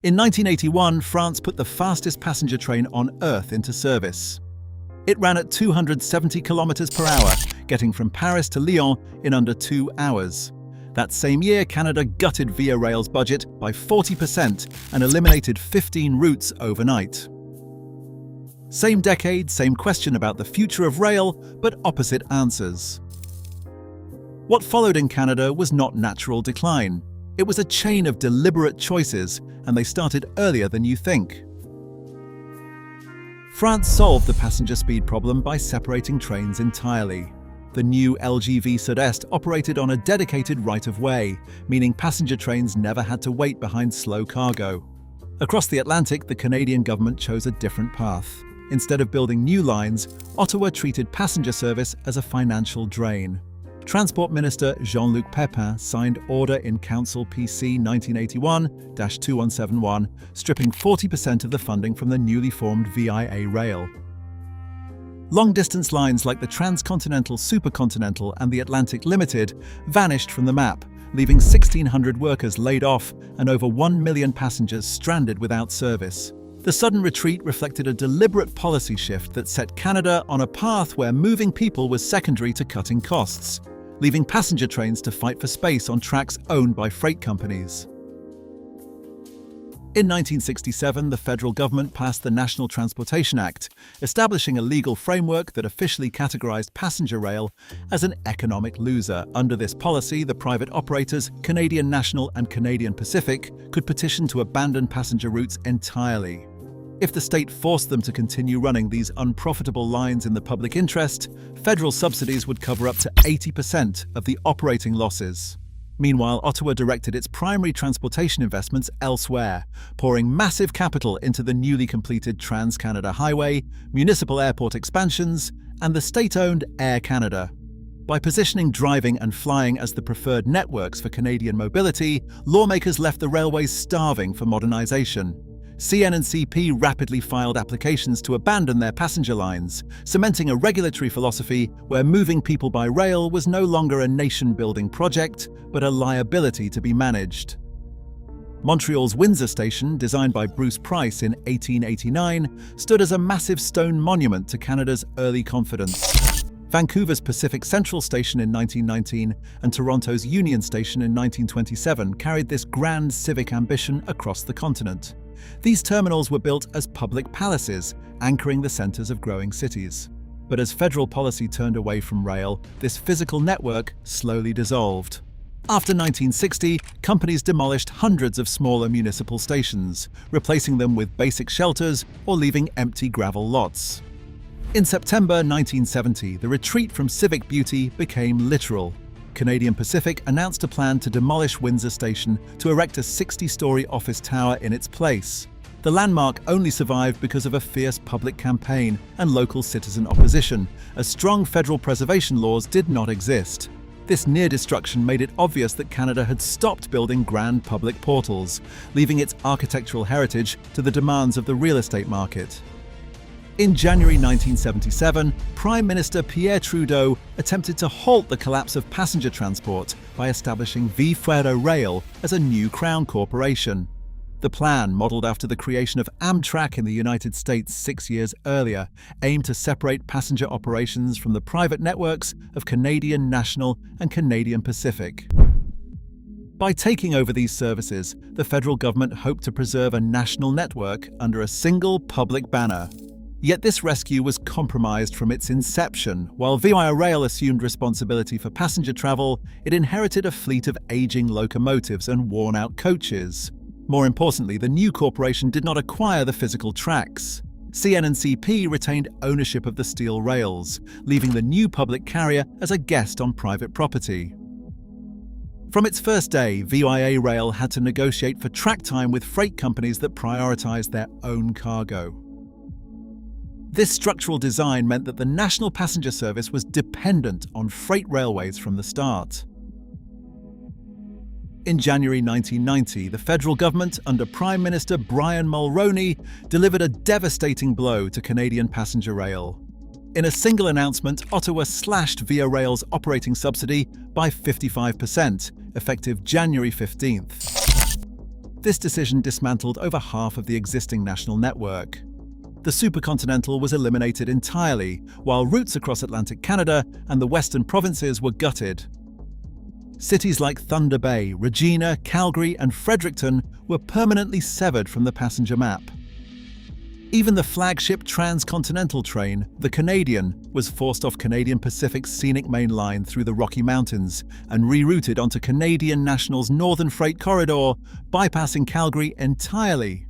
In 1981, France put the fastest passenger train on Earth into service. It ran at 270 kilometers per hour, getting from Paris to Lyon in under 2 hours. That same year, Canada gutted Via Rail's budget by 40% and eliminated 15 routes overnight. Same decade, same question about the future of rail, but opposite answers. What followed in Canada was not natural decline. It was a chain of deliberate choices, and they started earlier than you think. France solved the passenger speed problem by separating trains entirely. The new LGV Sud-Est operated on a dedicated right-of-way, meaning passenger trains never had to wait behind slow cargo. Across the Atlantic, the Canadian government chose a different path. Instead of building new lines, Ottawa treated passenger service as a financial drain. Transport Minister Jean-Luc Pépin signed Order in Council PC 1981-2171, stripping 40% of the funding from the newly formed VIA Rail. Long-distance lines like the Transcontinental Supercontinental and the Atlantic Limited vanished from the map, leaving 1,600 workers laid off and over 1 million passengers stranded without service. The sudden retreat reflected a deliberate policy shift that set Canada on a path where moving people was secondary to cutting costs, leaving passenger trains to fight for space on tracks owned by freight companies. In 1967, the federal government passed the National Transportation Act, establishing a legal framework that officially categorized passenger rail as an economic loser. Under this policy, the private operators, Canadian National and Canadian Pacific, could petition to abandon passenger routes entirely. If the state forced them to continue running these unprofitable lines in the public interest, federal subsidies would cover up to 80% of the operating losses. Meanwhile, Ottawa directed its primary transportation investments elsewhere, pouring massive capital into the newly completed Trans-Canada Highway, municipal airport expansions, and the state-owned Air Canada. By positioning driving and flying as the preferred networks for Canadian mobility, lawmakers left the railways starving for modernization. CN&CP rapidly filed applications to abandon their passenger lines, cementing a regulatory philosophy where moving people by rail was no longer a nation-building project, but a liability to be managed. Montreal's Windsor Station, designed by Bruce Price in 1889, stood as a massive stone monument to Canada's early confidence. Vancouver's Pacific Central Station in 1919 and Toronto's Union Station in 1927 carried this grand civic ambition across the continent. These terminals were built as public palaces, anchoring the centers of growing cities. But as federal policy turned away from rail, this physical network slowly dissolved. After 1960, companies demolished hundreds of smaller municipal stations, replacing them with basic shelters or leaving empty gravel lots. In September 1970, the retreat from civic beauty became literal. Canadian Pacific announced a plan to demolish Windsor Station to erect a 60-story office tower in its place. The landmark only survived because of a fierce public campaign and local citizen opposition, as strong federal preservation laws did not exist. This near destruction made it obvious that Canada had stopped building grand public portals, leaving its architectural heritage to the demands of the real estate market. In January 1977, Prime Minister Pierre Trudeau attempted to halt the collapse of passenger transport by establishing Via Rail as a new Crown corporation. The plan, modelled after the creation of Amtrak in the United States 6 years earlier, aimed to separate passenger operations from the private networks of Canadian National and Canadian Pacific. By taking over these services, the federal government hoped to preserve a national network under a single public banner. Yet this rescue was compromised from its inception. While Via Rail assumed responsibility for passenger travel, it inherited a fleet of aging locomotives and worn-out coaches. More importantly, the new corporation did not acquire the physical tracks. CN&CP retained ownership of the steel rails, leaving the new public carrier as a guest on private property. From its first day, VIA Rail had to negotiate for track time with freight companies that prioritized their own cargo. This structural design meant that the national passenger service was dependent on freight railways from the start. In January 1990, the federal government, under Prime Minister Brian Mulroney, delivered a devastating blow to Canadian passenger rail. In a single announcement, Ottawa slashed Via Rail's operating subsidy by 55%, effective January 15th. This decision dismantled over half of the existing national network. The supercontinental was eliminated entirely, while routes across Atlantic Canada and the western provinces were gutted. Cities like Thunder Bay, Regina, Calgary, and Fredericton were permanently severed from the passenger map. Even the flagship transcontinental train, the Canadian, was forced off Canadian Pacific's scenic main line through the Rocky Mountains and rerouted onto Canadian National's Northern Freight Corridor, bypassing Calgary entirely.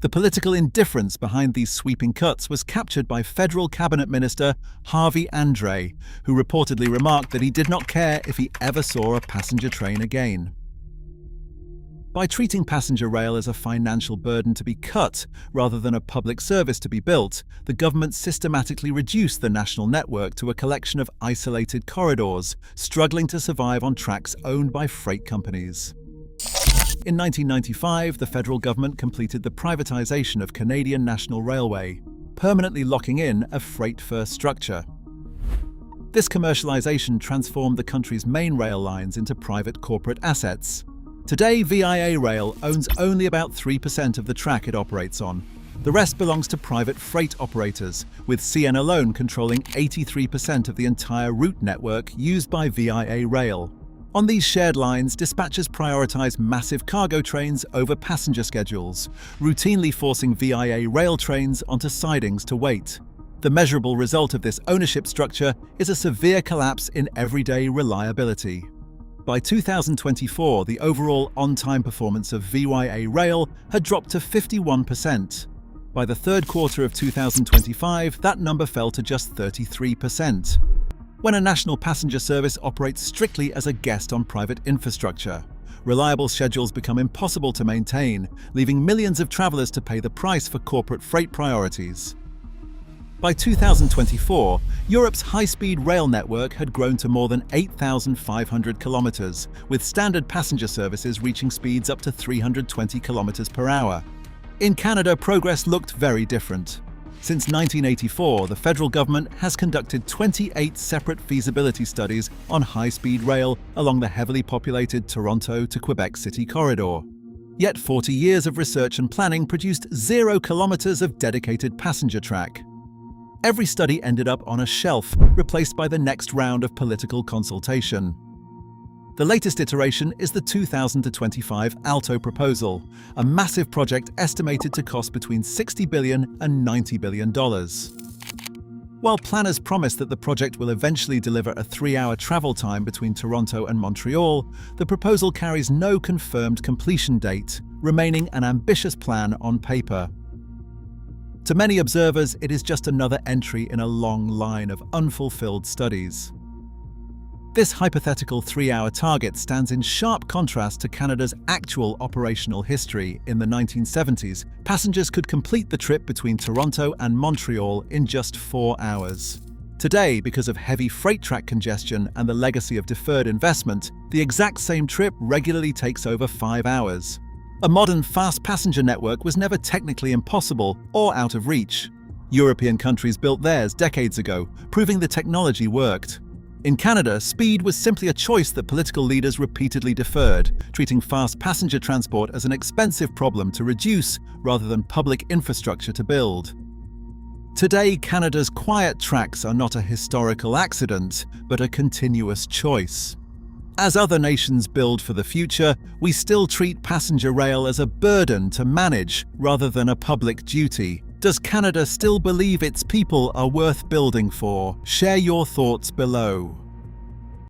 The political indifference behind these sweeping cuts was captured by Federal Cabinet Minister Harvey Andre, who reportedly remarked that he did not care if he ever saw a passenger train again. By treating passenger rail as a financial burden to be cut rather than a public service to be built, the government systematically reduced the national network to a collection of isolated corridors, struggling to survive on tracks owned by freight companies. In 1995, the federal government completed the privatization of Canadian National Railway, permanently locking in a freight-first structure. This commercialization transformed the country's main rail lines into private corporate assets. Today, VIA Rail owns only about 3% of the track it operates on. The rest belongs to private freight operators, with CN alone controlling 83% of the entire route network used by VIA Rail. On these shared lines, dispatchers prioritize massive cargo trains over passenger schedules, routinely forcing VIA rail trains onto sidings to wait. The measurable result of this ownership structure is a severe collapse in everyday reliability. By 2024, the overall on-time performance of VIA Rail had dropped to 51%. By the third quarter of 2025, that number fell to just 33%. When a national passenger service operates strictly as a guest on private infrastructure, reliable schedules become impossible to maintain, leaving millions of travelers to pay the price for corporate freight priorities. By 2024, Europe's high-speed rail network had grown to more than 8,500 kilometers, with standard passenger services reaching speeds up to 320 kilometers per hour. In Canada, progress looked very different. Since 1984, the federal government has conducted 28 separate feasibility studies on high-speed rail along the heavily populated Toronto to Quebec City corridor. Yet 40 years of research and planning produced 0 kilometers of dedicated passenger track. Every study ended up on a shelf, replaced by the next round of political consultation. The latest iteration is the 2025 ALTO proposal, a massive project estimated to cost between $60 billion and $90 billion. While planners promise that the project will eventually deliver a 3-hour travel time between Toronto and Montreal, the proposal carries no confirmed completion date, remaining an ambitious plan on paper. To many observers, it is just another entry in a long line of unfulfilled studies. This hypothetical 3-hour target stands in sharp contrast to Canada's actual operational history. In the 1970s, passengers could complete the trip between Toronto and Montreal in just 4 hours. Today, because of heavy freight track congestion and the legacy of deferred investment, the exact same trip regularly takes over 5 hours. A modern fast passenger network was never technically impossible or out of reach. European countries built theirs decades ago, proving the technology worked. In Canada, speed was simply a choice that political leaders repeatedly deferred, treating fast passenger transport as an expensive problem to reduce rather than public infrastructure to build. Today, Canada's quiet tracks are not a historical accident, but a continuous choice. As other nations build for the future, we still treat passenger rail as a burden to manage rather than a public duty. Does Canada still believe its people are worth building for? Share your thoughts below.